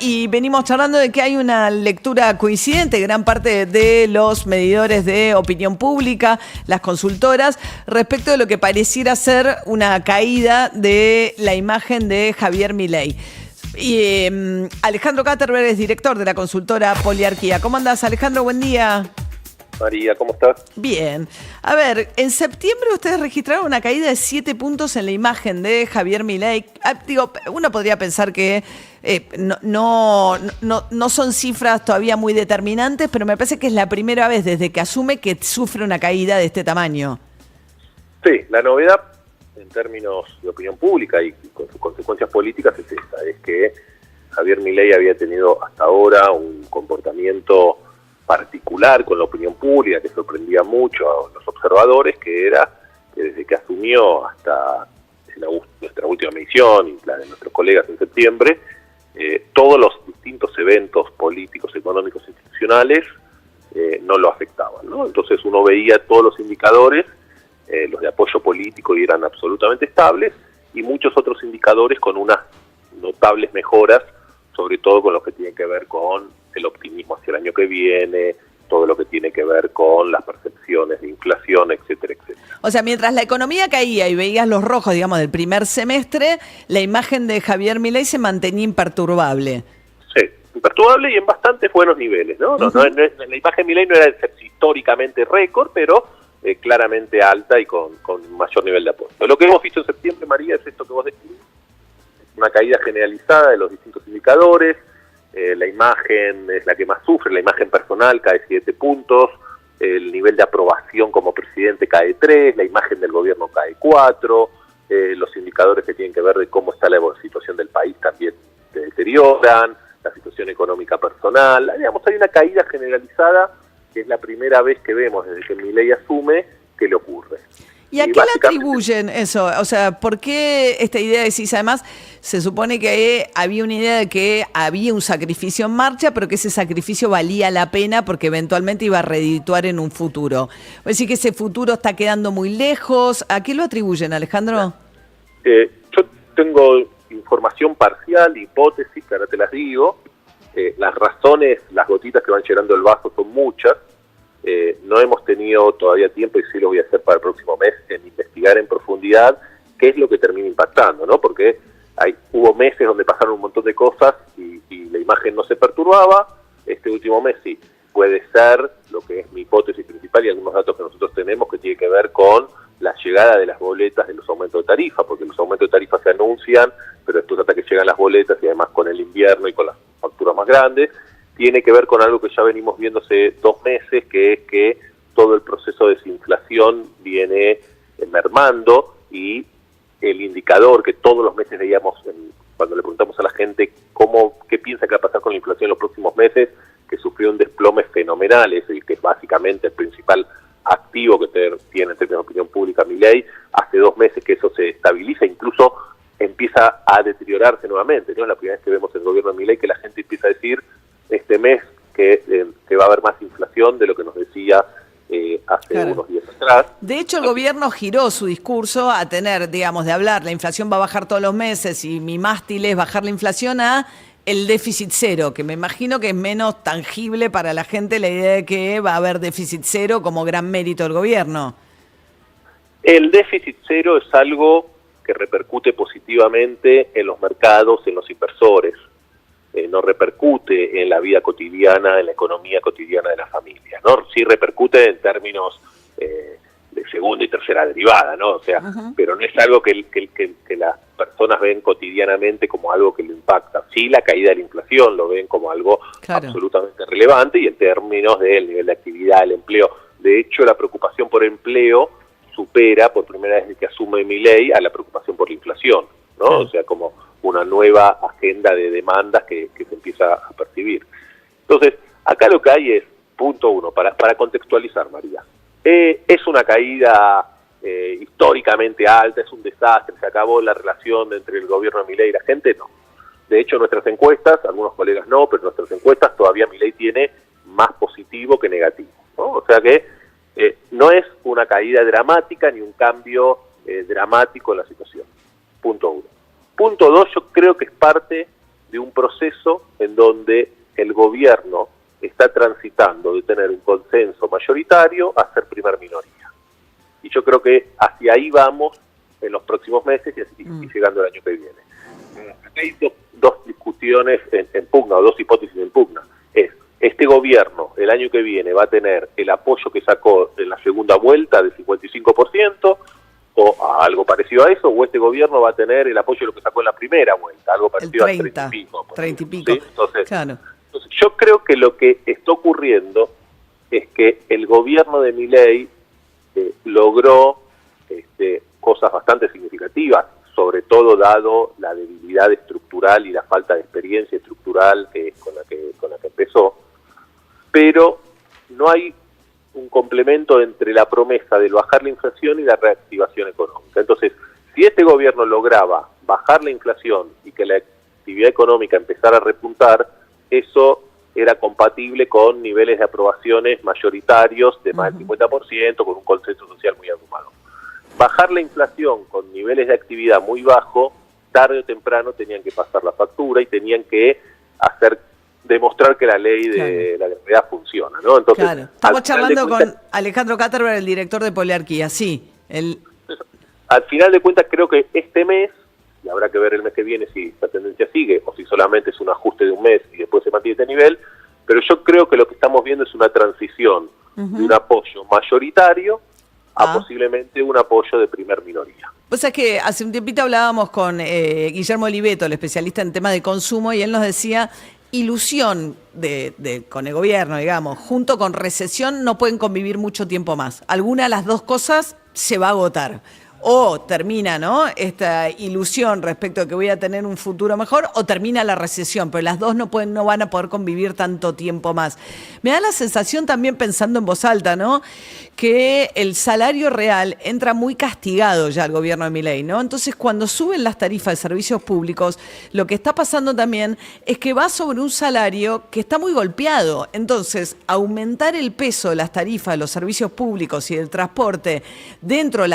Y venimos charlando de que hay una lectura coincidente, gran parte de los medidores de opinión pública, las consultoras, respecto de lo que pareciera ser una caída de la imagen de Javier Milei. Y Alejandro Katterberg es director de la consultora Poliarquía. ¿Cómo andás, Alejandro? Buen día. María, ¿cómo estás? Bien. A ver, en septiembre ustedes registraron una caída de 7 puntos en la imagen de Javier Milei. Uno podría pensar que no son cifras todavía muy determinantes, pero me parece que es la primera vez desde que asume que sufre una caída de este tamaño. Sí, la novedad en términos de opinión pública y con sus consecuencias políticas es esta, es que Javier Milei había tenido hasta ahora un comportamiento particular con la opinión pública que sorprendía mucho a los observadores, que era que desde que asumió hasta nuestra última medición y la de nuestros colegas en septiembre, todos los distintos eventos políticos, económicos, institucionales no lo afectaban, ¿no? Entonces uno veía todos los indicadores, los de apoyo político, y eran absolutamente estables, y muchos otros indicadores con unas notables mejoras, sobre todo con lo que tiene que ver con el optimismo hacia el año que viene, todo lo que tiene que ver con las percepciones de inflación, etcétera, etcétera. O sea, mientras la economía caía y veías los rojos, digamos, del primer semestre, la imagen de Javier Milei se mantenía imperturbable. Sí, imperturbable y en bastante buenos niveles, ¿no? Uh-huh. La imagen Milei no era históricamente récord, pero claramente alta y con mayor nivel de apoyo. Lo que hemos visto en septiembre, María, es esto que vos decís, una caída generalizada de los distintos indicadores. La imagen es la que más sufre, la imagen personal cae 7 puntos, el nivel de aprobación como presidente cae 3, la imagen del gobierno cae 4, los indicadores que tienen que ver de cómo está la situación del país también se deterioran, la situación económica personal. Digamos, hay una caída generalizada que es la primera vez que vemos desde que Milei asume que le ocurre. ¿Y a qué le atribuyen eso? O sea, ¿por qué esta idea de CIS? Además, se supone que había una idea de que había un sacrificio en marcha, pero que ese sacrificio valía la pena porque eventualmente iba a redituar en un futuro. ¿Es decir, que ese futuro está quedando muy lejos? ¿A qué lo atribuyen, Alejandro? Yo tengo información parcial, hipótesis, que ahora te las digo. Las razones, las gotitas que van llenando el vaso son muchas. No hemos tenido todavía tiempo, y sí lo voy a hacer para el próximo mes, en investigar en profundidad qué es lo que termina impactando, ¿no? Porque hubo meses donde pasaron un montón de cosas y la imagen no se perturbaba. Este último mes sí. Puede ser, lo que es mi hipótesis principal y algunos datos que nosotros tenemos, que tiene que ver con la llegada de las boletas de los aumentos de tarifa, porque los aumentos de tarifa se anuncian, pero después hasta que llegan las boletas, y además con el invierno y con las facturas más grandes, tiene que ver con algo que ya venimos viendo hace 2 meses, que es que todo el proceso de desinflación viene mermando, y el indicador que todos los meses veíamos cuando le preguntamos a la gente qué piensa que va a pasar con la inflación en los próximos meses, que sufrió un desplome fenomenal, es el que es básicamente el principal activo que tiene en términos de opinión pública Milei. Hace 2 meses que eso se estabiliza, incluso empieza a deteriorarse nuevamente, ¿no? Es la primera vez que vemos el gobierno de Milei que la gente empieza a decir este mes que va a haber más inflación de lo que nos decía hace unos días atrás. De hecho, el gobierno giró su discurso a tener, digamos, de hablar, la inflación va a bajar todos los meses y mi mástil es bajar la inflación, a el déficit cero, que me imagino que es menos tangible para la gente la idea de que va a haber déficit cero como gran mérito del gobierno. El déficit cero es algo que repercute positivamente en los mercados, en los inversores. No repercute en la vida cotidiana, en la economía cotidiana de la familia, ¿no? Sí repercute en términos de segunda y tercera derivada, ¿no? O sea, pero no es algo que las personas ven cotidianamente como algo que lo impacta. Sí, la caída de la inflación lo ven como algo absolutamente relevante, y en términos del nivel de actividad, el empleo. De hecho, la preocupación por empleo supera por primera vez desde que asume Milei a la preocupación por la inflación, ¿no? O sea, como una nueva agenda de demandas que se empieza a percibir. Entonces, acá lo que hay es, punto uno, para contextualizar, María, es una caída históricamente alta, es un desastre, se acabó la relación entre el gobierno de Milei y la gente, no. De hecho, nuestras encuestas, algunos colegas no, pero nuestras encuestas todavía Milei tiene más positivo que negativo, ¿no? O sea que no es una caída dramática ni un cambio dramático en la situación. Punto uno. Punto dos, yo creo que es parte de un proceso en donde el gobierno está transitando de tener un consenso mayoritario a ser primer minoría. Y yo creo que hacia ahí vamos en los próximos meses y llegando el año que viene. Acá hay dos discusiones en pugna, o dos hipótesis en pugna. Este gobierno el año que viene va a tener el apoyo que sacó en la segunda vuelta del 55%, o algo parecido a eso, o este gobierno va a tener el apoyo de lo que sacó en la primera vuelta, algo parecido al 30 y pico. 30 y pico. ¿Sí? Entonces, claro. Yo creo que lo que está ocurriendo es que el gobierno de Milei logró cosas bastante significativas, sobre todo dado la debilidad estructural y la falta de experiencia estructural con la que empezó, pero no hay un complemento entre la promesa de bajar la inflación y la reactivación económica. Entonces, si este gobierno lograba bajar la inflación y que la actividad económica empezara a repuntar, eso era compatible con niveles de aprobaciones mayoritarios de más del 50%, con un consenso social muy abrumado. Bajar la inflación con niveles de actividad muy bajos, tarde o temprano tenían que pasar la factura y tenían que demostrar que la ley de la gravedad funciona, ¿no? Entonces, claro. Estamos charlando con Alejandro Katterberg, el director de Poliarquía, sí. Al final de cuentas, creo que este mes, y habrá que ver el mes que viene si esta tendencia sigue o si solamente es un ajuste de un mes y después se mantiene este nivel, pero yo creo que lo que estamos viendo es una transición de un apoyo mayoritario a posiblemente un apoyo de primer minoría. Pues es que hace un tiempito hablábamos con Guillermo Oliveto, el especialista en temas de consumo, y él nos decía, ilusión con el gobierno, digamos, junto con recesión no pueden convivir mucho tiempo más. Alguna de las dos cosas se va a agotar. O termina, ¿no?, esta ilusión respecto a que voy a tener un futuro mejor, o termina la recesión, pero las dos no van a poder convivir tanto tiempo más. Me da la sensación también, pensando en voz alta, ¿no?, que el salario real entra muy castigado ya al gobierno de Milei, ¿no? Entonces, cuando suben las tarifas de servicios públicos, lo que está pasando también es que va sobre un salario que está muy golpeado. Entonces, aumentar el peso de las tarifas de los servicios públicos y del transporte dentro de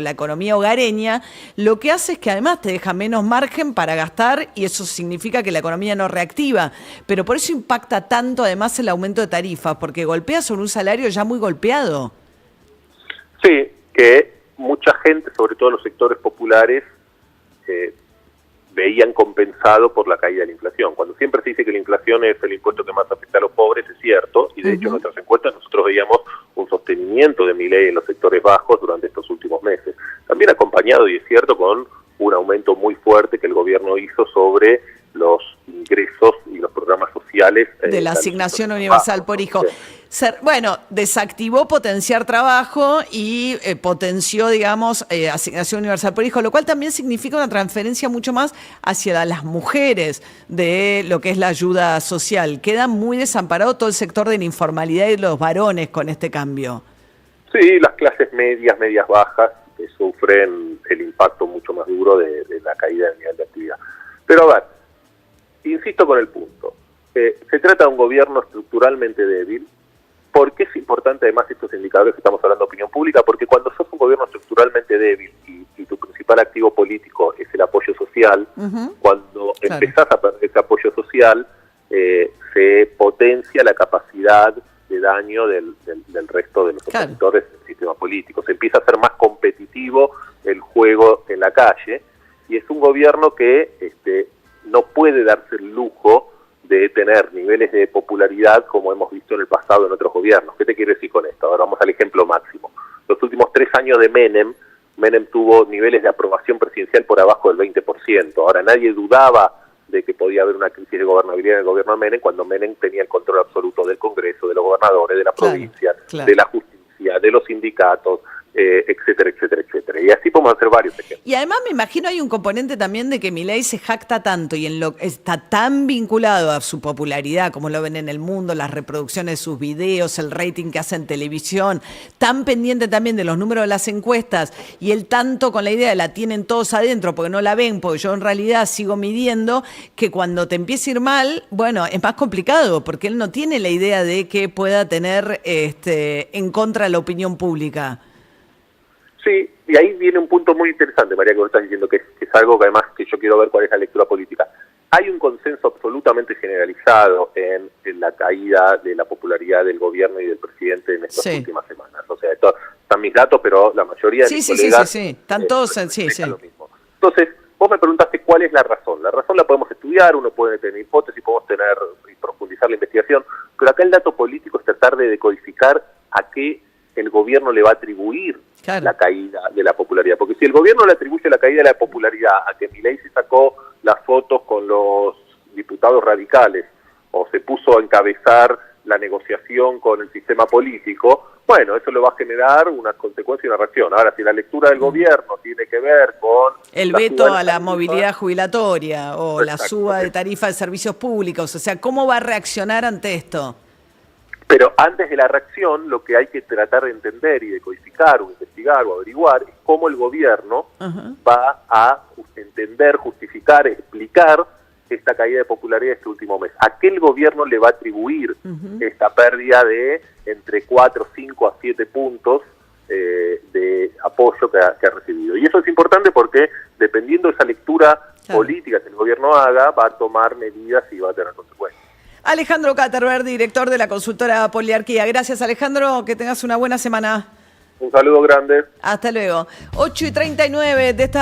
la economía hogareña, lo que hace es que además te deja menos margen para gastar, y eso significa que la economía no reactiva. Pero por eso impacta tanto además el aumento de tarifas, porque golpea sobre un salario ya muy golpeado. Sí, que mucha gente, sobre todo los sectores populares, veían compensado por la caída de la inflación. Cuando siempre se dice que la inflación es el impuesto que más afecta a los pobres, es cierto, y de hecho en nuestras encuestas nosotros veíamos un sostenimiento de Milei en los sectores bajos durante estos últimos meses. También acompañado, y es cierto, con un aumento muy fuerte que el gobierno hizo sobre los ingresos y los programas sociales. De la asignación universal por hijo. Bueno, desactivó potenciar trabajo y potenció, digamos, asignación universal por hijo, lo cual también significa una transferencia mucho más hacia las mujeres de lo que es la ayuda social. Queda muy desamparado todo el sector de la informalidad y de los varones con este cambio. Sí, las clases medias bajas sufren el impacto mucho más duro de la caída del nivel de actividad. Pero a ver, insisto con el punto. Se trata de un gobierno estructuralmente débil. ¿Por qué es importante además estos indicadores que estamos hablando de opinión pública? Porque cuando sos un gobierno estructuralmente débil y tu principal activo político es el apoyo social, cuando empezás a perder ese apoyo social, se potencia la capacidad de daño del resto de los opositores del sistema político. Se empieza a ser más competitivo el juego en la calle, y es un gobierno que no puede darse el lujo de tener niveles de popularidad como hemos visto en el pasado en otros gobiernos. ¿Qué te quiero decir con esto? Ahora vamos al ejemplo máximo. Los últimos 3 años de Menem tuvo niveles de aprobación presidencial por abajo del 20%. Ahora nadie dudaba de que podía haber una crisis de gobernabilidad en el gobierno de Menem cuando Menem tenía el control absoluto del Congreso, de los gobernadores, de la provincia, de la justicia, de los sindicatos, etcétera, etcétera, etcétera. Y así podemos hacer varios ejemplos. Y además me imagino hay un componente también de que Milei se jacta tanto y está tan vinculado a su popularidad, como lo ven en el mundo, las reproducciones de sus videos, el rating que hace en televisión, tan pendiente también de los números de las encuestas, y él tanto con la idea de la tienen todos adentro porque no la ven, porque yo en realidad sigo midiendo, que cuando te empieza a ir mal, bueno, es más complicado, porque él no tiene la idea de que pueda tener en contra de la opinión pública. Sí, Y ahí viene un punto muy interesante, María, que vos estás diciendo, que es algo que además que yo quiero ver cuál es la lectura política. Hay un consenso absolutamente generalizado en la caída de la popularidad del gobierno y del presidente en estas últimas semanas. O sea, esto están mis datos, pero la mayoría de mis colegas... Sí. Están todos lo mismo. Entonces, vos me preguntaste cuál es la razón. La razón la podemos estudiar, uno puede tener hipótesis, podemos tener y profundizar la investigación, pero acá el dato político es tratar de decodificar a qué el gobierno le va a atribuir la caída de la popularidad. Porque si el gobierno le atribuye la caída de la popularidad a que Milei se sacó las fotos con los diputados radicales o se puso a encabezar la negociación con el sistema político, bueno, eso le va a generar una consecuencia y una reacción. Ahora, si la lectura del gobierno tiene que ver con... el veto a la movilidad jubilatoria o la suba de tarifa de servicios públicos, o sea, ¿cómo va a reaccionar ante esto? Pero antes de la reacción, lo que hay que tratar de entender y de codificar o investigar o averiguar es cómo el gobierno va a entender, justificar, explicar esta caída de popularidad este último mes. ¿A qué el gobierno le va a atribuir esta pérdida de entre 4, 5 a 7 puntos de apoyo que ha recibido? Y eso es importante porque dependiendo de esa lectura política que el gobierno haga, va a tomar medidas y va a tener consecuencias. Alejandro Katterberg, director de la consultora Poliarquía. Gracias, Alejandro, que tengas una buena semana. Un saludo grande. Hasta luego. 8:39 de esta